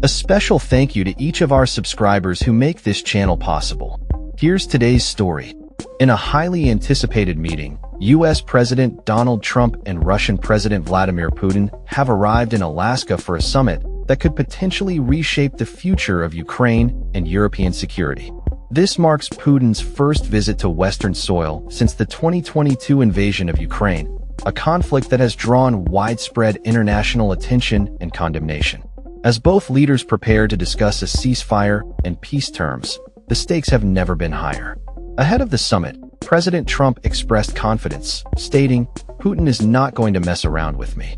A special thank you to each of our subscribers who make this channel possible. Here's today's story. In a highly anticipated meeting, U.S. President Donald Trump and Russian President Vladimir Putin have arrived in Alaska for a summit that could potentially reshape the future of Ukraine and European security. This marks Putin's first visit to Western soil since the 2022 invasion of Ukraine, a conflict that has drawn widespread international attention and condemnation. As both leaders prepare to discuss a ceasefire and peace terms, the stakes have never been higher. Ahead of the summit, President Trump expressed confidence, stating, "Putin is not going to mess around with me."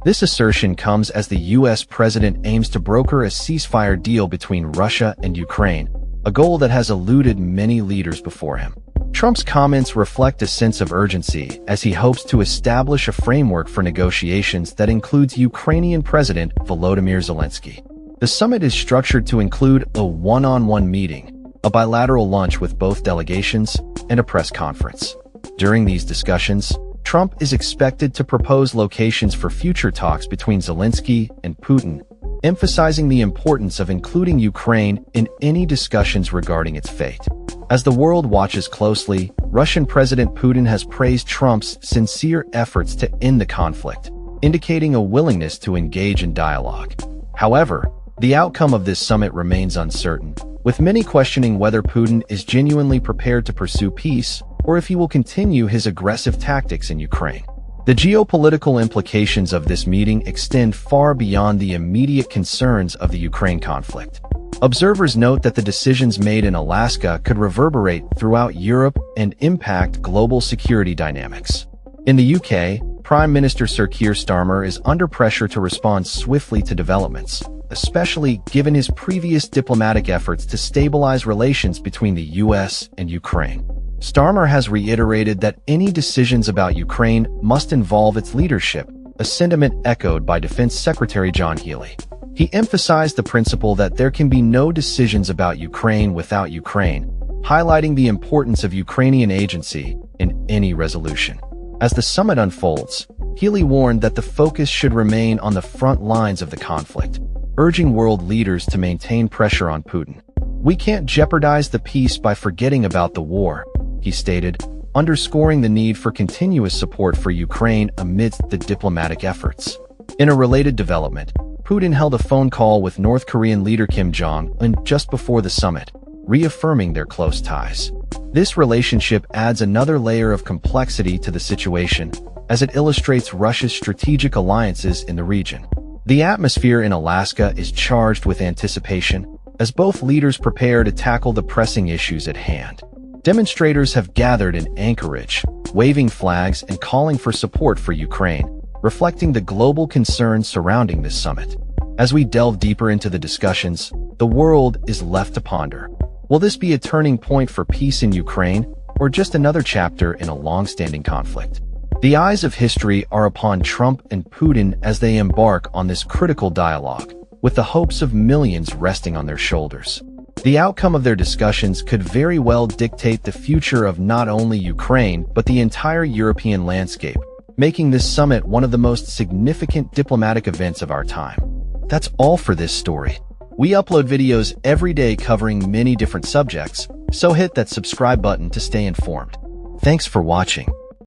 This assertion comes as the U.S. president aims to broker a ceasefire deal between Russia and Ukraine, a goal that has eluded many leaders before him. Trump's comments reflect a sense of urgency as he hopes to establish a framework for negotiations that includes Ukrainian President Volodymyr Zelensky. The summit is structured to include a one-on-one meeting, a bilateral lunch with both delegations, and a press conference. During these discussions, Trump is expected to propose locations for future talks between Zelensky and Putin, emphasizing the importance of including Ukraine in any discussions regarding its fate. As the world watches closely, Russian President Putin has praised Trump's sincere efforts to end the conflict, indicating a willingness to engage in dialogue. However, the outcome of this summit remains uncertain, with many questioning whether Putin is genuinely prepared to pursue peace or if he will continue his aggressive tactics in Ukraine. The geopolitical implications of this meeting extend far beyond the immediate concerns of the Ukraine conflict. Observers note that the decisions made in Alaska could reverberate throughout Europe and impact global security dynamics. In the UK, Prime Minister Sir Keir Starmer is under pressure to respond swiftly to developments, especially given his previous diplomatic efforts to stabilize relations between the US and Ukraine. Starmer has reiterated that any decisions about Ukraine must involve its leadership, a sentiment echoed by Defense Secretary John Healey. He emphasized the principle that there can be no decisions about Ukraine without Ukraine, highlighting the importance of Ukrainian agency in any resolution. As the summit unfolds, Healey warned that the focus should remain on the front lines of the conflict, urging world leaders to maintain pressure on Putin. "We can't jeopardize the peace by forgetting about the war," he stated, underscoring the need for continuous support for Ukraine amidst the diplomatic efforts. In a related development, Putin held a phone call with North Korean leader Kim Jong-un just before the summit, reaffirming their close ties. This relationship adds another layer of complexity to the situation, as it illustrates Russia's strategic alliances in the region. The atmosphere in Alaska is charged with anticipation, as both leaders prepare to tackle the pressing issues at hand. Demonstrators have gathered in Anchorage, waving flags and calling for support for Ukraine, reflecting the global concerns surrounding this summit. As we delve deeper into the discussions, the world is left to ponder. Will this be a turning point for peace in Ukraine, or just another chapter in a long-standing conflict? The eyes of history are upon Trump and Putin as they embark on this critical dialogue, with the hopes of millions resting on their shoulders. The outcome of their discussions could very well dictate the future of not only Ukraine but the entire European landscape, making this summit one of the most significant diplomatic events of our time. That's all for this story. We upload videos every day covering many different subjects, so hit that subscribe button to stay informed. Thanks for watching.